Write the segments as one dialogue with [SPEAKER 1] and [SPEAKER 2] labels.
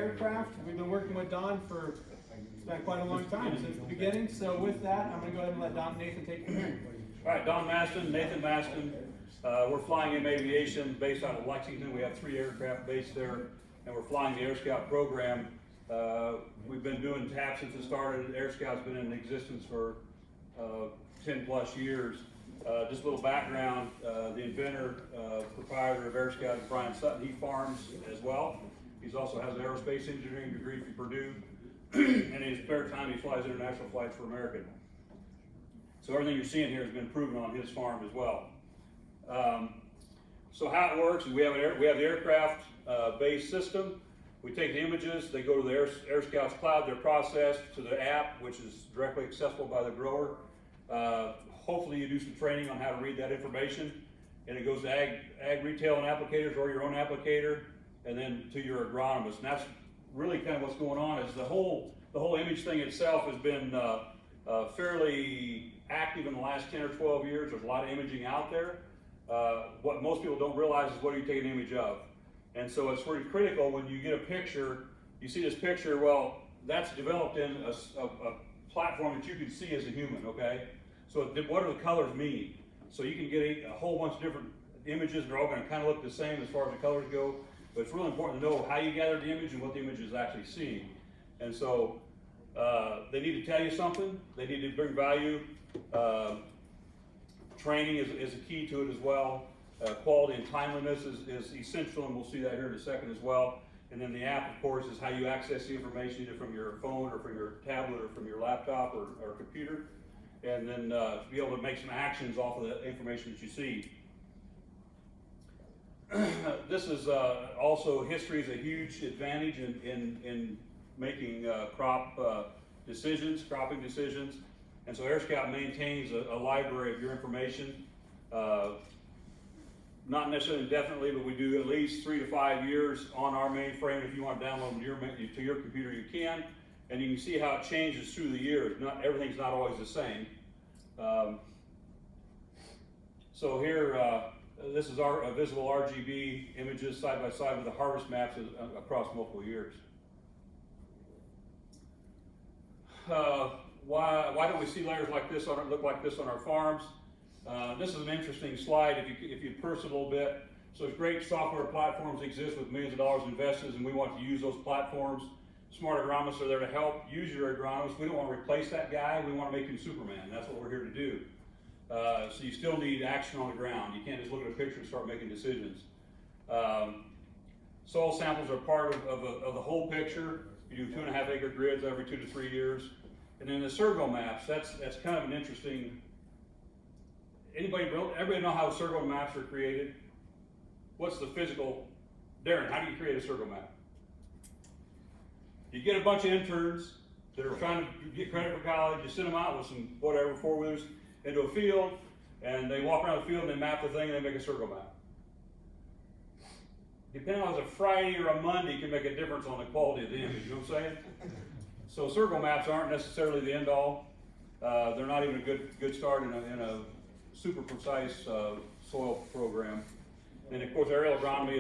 [SPEAKER 1] aircraft. We've been working with Don for, it's been quite a long time, since the beginning. So with that, I'm going to go ahead and let Don Nathan take it from here.
[SPEAKER 2] All right, Don Masten, Nathan Masten. We're flying in Aviation based out of Lexington. We have 3 aircraft based there, and we're flying the AirScout program. We've been doing TAP since it started. AirScout's been in existence for 10 plus years. Just a little background, the inventor, proprietor of AirScout is Brian Sutton. He farms as well. He also has an aerospace engineering degree from Purdue. And in his spare time, he flies international flights for American. So everything you're seeing here has been proven on his farm as well. So how it works is we have the aircraft based system. We take the images, they go to the AirScout's cloud, they're processed to the app, which is directly accessible by the grower. Hopefully you do some training on how to read that information, and it goes to ag retail and applicators or your own applicator, and then to your agronomist. And that's really kind of what's going on. Is the whole image thing itself has been fairly active in the last 10 or 12 years. There's a lot of imaging out there. What most people don't realize is what do you take an image of? And so it's pretty critical when you get a picture, you see this picture, well, that's developed in a platform that you can see as a human, okay? So what do the colors mean? So you can get a whole bunch of different images, and they're all going to kind of look the same as far as the colors go, but it's really important to know how you gather the image and what the image is actually seeing. And so they need to tell you something, they need to bring value. Training is a key to it as well. Quality and timeliness is essential, and we'll see that here in a second as well. And then the app, of course, is how you access the information either from your phone or from your tablet or from your laptop or computer. And then be able to make some actions off of the information that you see. This is also, history is a huge advantage in making cropping decisions. And so AirScout maintains a library of your information. Not necessarily indefinitely, but we do at least 3 to 5 years on our mainframe. If you want to download them to your computer, you can. And you can see how it changes through the years. Everything's not always the same. So here, this is our visible RGB images side by side with the harvest maps across multiple years. Why don't we see layers like this look like this on our farms? This is an interesting slide if you purse it a little bit. So great software platforms exist with millions of dollars invested, and we want to use those platforms. Smart agronomists are there to help. Use your agronomist. We don't want to replace that guy. We want to make him Superman. That's what we're here to do. So you still need action on the ground. You can't just look at a picture and start making decisions. Soil samples are part of the whole picture. You do 2.5 acre grids every 2 to 3 years. And then the sorghum maps, that's kind of an interesting, everybody know how sorghum maps are created? What's the physical, Darren, how do you create a sorghum map? You get a bunch of interns that are trying to get credit for college, you send them out with some whatever, 4-wheelers into a field, and they walk around the field and they map the thing and they make a sorghum map. Depending on if it's a Friday or a Monday can make a difference on the quality of the image, you know what I'm saying? So sorghum maps aren't necessarily the end all. They're not even a good start in a super precise soil program. And of course, aerial agronomy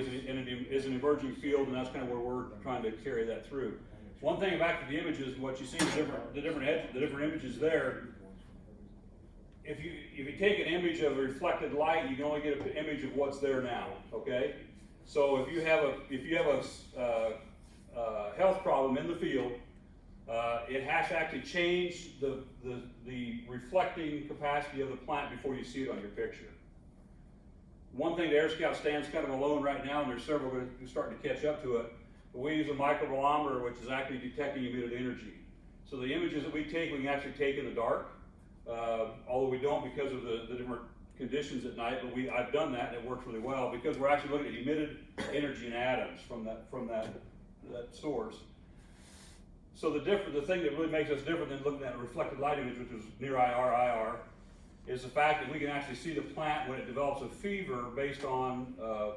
[SPEAKER 2] is an emerging field, and that's kind of where we're trying to carry that through. One thing back to the images, what you see the different images there. If you take an image of reflected light, you can only get an image of what's there now. Okay, so if you have a health problem in the field, it has to actually change the reflecting capacity of the plant before you see it on your picture. One thing, the AirScout stands kind of alone right now, and there's several that are starting to catch up to it. But we use a microbolometer, which is actually detecting emitted energy. So the images that we take, we can actually take in the dark, although we don't because of the different conditions at night. But I've done that, and it works really well because we're actually looking at emitted energy in atoms from that source. So the thing that really makes us different than looking at a reflected light image, which is near IR, is the fact that we can actually see the plant when it develops a fever based on a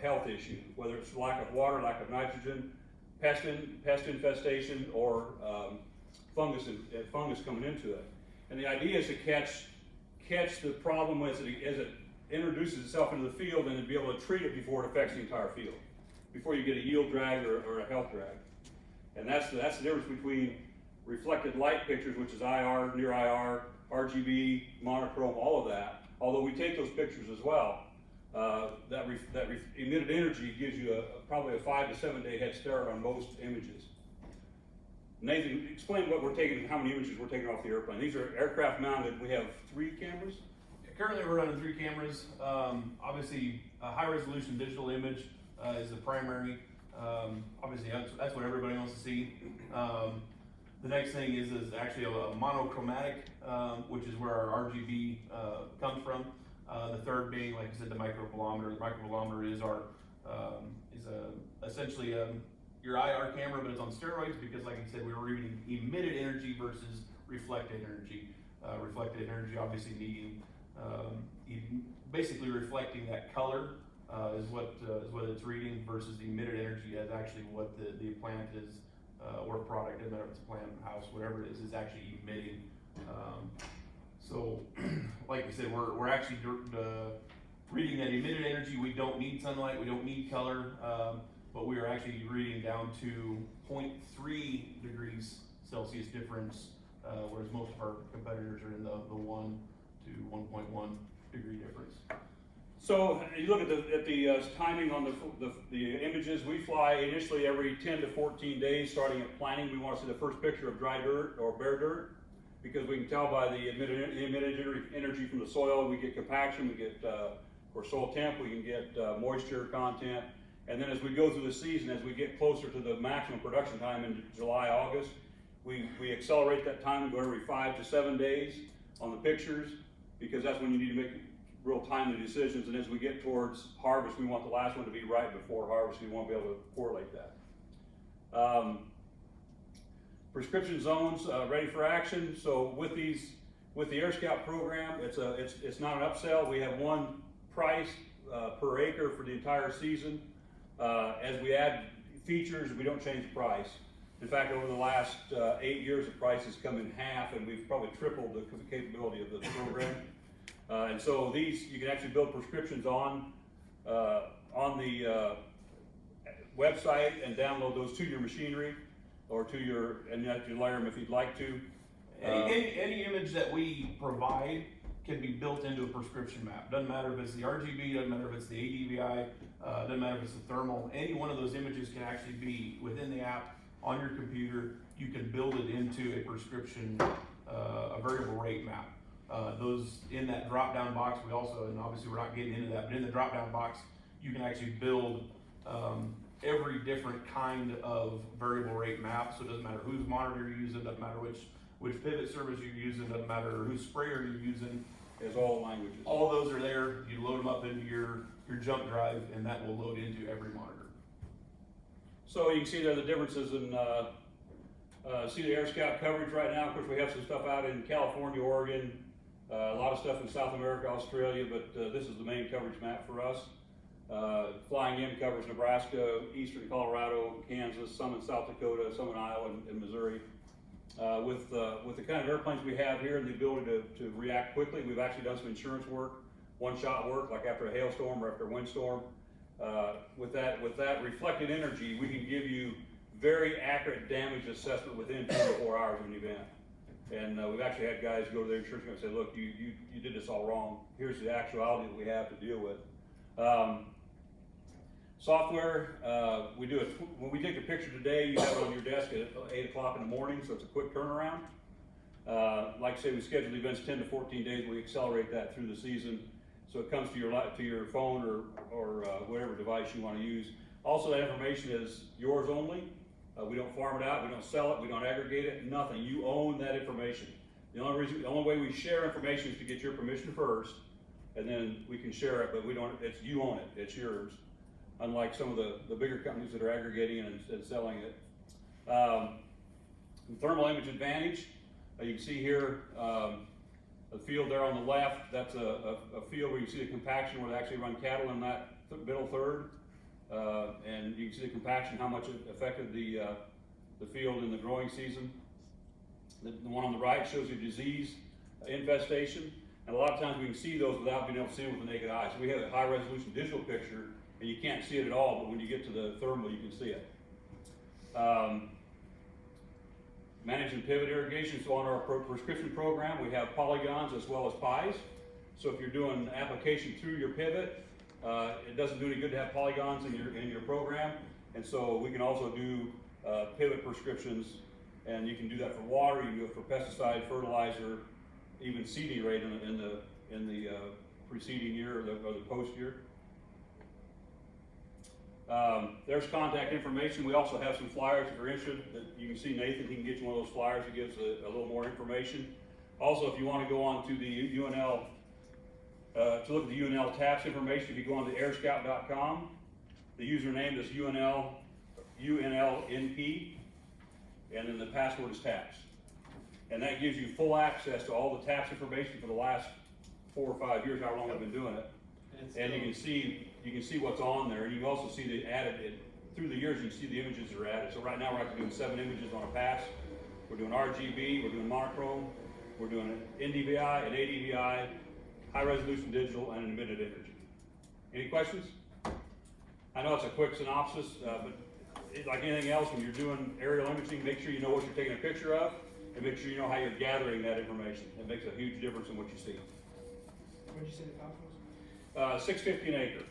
[SPEAKER 2] health issue, whether it's lack of water, lack of nitrogen, pest infestation, or fungus coming into it. And the idea is to catch the problem as it introduces itself into the field, and to be able to treat it before it affects the entire field. before you get a yield drag or a health drag. And that's the difference between reflected light pictures, which is IR, near IR, RGB, monochrome, all of that. Although we take those pictures as well, that emitted energy gives you probably a 5 to 7 day head start on most images. Nathan, explain what we're taking, how many images we're taking off the airplane. These are aircraft mounted. We have 3 cameras.
[SPEAKER 3] Currently, we're running 3 cameras. Obviously, a high resolution digital image is the primary. Obviously, that's what everybody wants to see. The next thing is actually a monochromatic, which is where our RGB comes from. The third being, like I said, the microbolometer. The microbolometer is essentially your IR camera, but it's on steroids because, like I said, we were reading emitted energy versus reflected energy. Reflected energy, obviously needing basically reflecting that color is what it's reading, versus the emitted energy as actually what the plant is or product, and whether it's a plant, house, whatever it is actually emitting. So, like I said, we're actually reading that emitted energy. We don't need sunlight, we don't need color, but we are actually reading down to 0.3 degrees Celsius difference, whereas most of our competitors are in the 1 to 1.1 degree difference.
[SPEAKER 2] So you look at the timing on the images. We fly initially every 10 to 14 days, starting at planning. We want to see the first picture of dry dirt or bare dirt, because we can tell by the emitted energy from the soil. We get compaction, we get or soil temp, we can get moisture content, and then as we go through the season, as we get closer to the maximum production time in July, August, we accelerate that time and go every 5 to 7 days on the pictures, because that's when you need to make real timely decisions. And as we get towards harvest, we want the last one to be right before harvest. We want to be able to correlate that. Prescription zones ready for action. So with the AirScout program, it's not an upsell. We have one price per acre for the entire season. As we add features, we don't change the price. In fact, over the last 8 years, the price has come in half, and we've probably tripled the capability of the program. And so you can actually build prescriptions on the website and download those to your machinery or and you have to layer them if you'd like to.
[SPEAKER 3] Any image that we provide can be built into a prescription map. Doesn't matter if it's the RGB, doesn't matter if it's the ADVI, doesn't matter if it's the thermal. Any one of those images can actually be within the app on your computer. You can build it into a prescription, a variable rate map. Those in that drop-down box, we also, and obviously we're not getting into that, but in the drop-down box, you can actually build every different kind of variable rate map. So it doesn't matter whose monitor you're using, doesn't matter which pivot service you're using, doesn't matter whose sprayer you're using.
[SPEAKER 2] There's all languages.
[SPEAKER 3] All those are there. You load them up into your jump drive, and that will load into every monitor.
[SPEAKER 2] So you can see there the differences in see the AirScout coverage right now. Of course, we have some stuff out in California, Oregon, a lot of stuff in South America, Australia, but this is the main coverage map for us. Flying in covers Nebraska, eastern Colorado, Kansas, some in South Dakota, some in Iowa and Missouri. With the kind of airplanes we have here and the ability to react quickly, we've actually done some insurance work, one-shot work, like after a hailstorm or after a windstorm. With that reflected energy, we can give you very accurate damage assessment within 24 hours of an event. And we've actually had guys go to their insurance company and say, look, you did this all wrong. Here's the actuality that we have to deal with. Software, when we take a picture today, you have it on your desk at 8 o'clock in the morning, so it's a quick turnaround. Like I say, we schedule events 10 to 14 days. We accelerate that through the season, so it comes to your phone or whatever device you want to use. Also, that information is yours only. We don't farm it out, we don't sell it, we don't aggregate it, nothing. You own that information. The only way we share information is to get your permission first, and then we can share it, but you own it, it's yours. Unlike some of the bigger companies that are aggregating and selling it. Thermal image advantage, you can see here, the field there on the left, that's a field where you can see the compaction where they actually run cattle in that middle third. And you can see the compaction, how much it affected the field in the growing season. The one on the right shows you disease infestation, and a lot of times we can see those without being able to see them with the naked eye. So we have a high resolution digital picture and you can't see it at all, but when you get to the thermal, you can see it. Managing pivot irrigation, so on our prescription program, we have polygons as well as pies. So if you're doing application through your pivot, it doesn't do any good to have polygons in your program, and so we can also do pivot prescriptions, and you can do that for water, you can do it for pesticide, fertilizer, even seeding rate in the preceding year or the post year. There's contact information. We also have some flyers if you're interested. That you can see Nathan, he can get you one of those flyers that gives a little more information. Also, if you want to go on to the UNL, to look at the UNL TAPS information, if you go on to airscout.com, the username is UNLNP, and then the password is TAPS. And that gives you full access to all the TAPS information for the last 4 or 5 years, however long I've been doing it. And you can see what's on there, and you can also see the added, through the years you can see the images that are added. So right now we're actually doing 7 images on a pass. We're doing RGB, we're doing monochrome, we're doing an NDVI, an ADVI, high resolution digital, and an emitted image. Any questions? I know it's a quick synopsis, but like anything else, when you're doing aerial imaging, make sure you know what you're taking a picture of, and make sure you know how you're gathering that information. It makes a huge difference in what you see.
[SPEAKER 1] What did you say the cost was?
[SPEAKER 2] $650 an acre,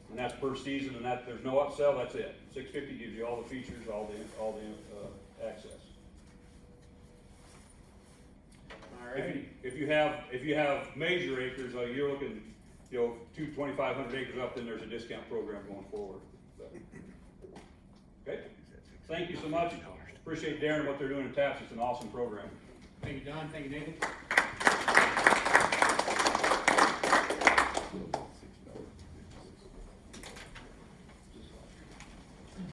[SPEAKER 2] and that's per season, and that there's no upsell. That's it. $650 gives you all the features, all the access.
[SPEAKER 1] All right.
[SPEAKER 2] If you have major acres, you're looking, 2,500 acres up, then there's a discount program going forward. So, okay. Thank you so much. Appreciate Darren and what they're doing in TAPS. It's an awesome program.
[SPEAKER 1] Thank you, Don. Thank you, Nathan.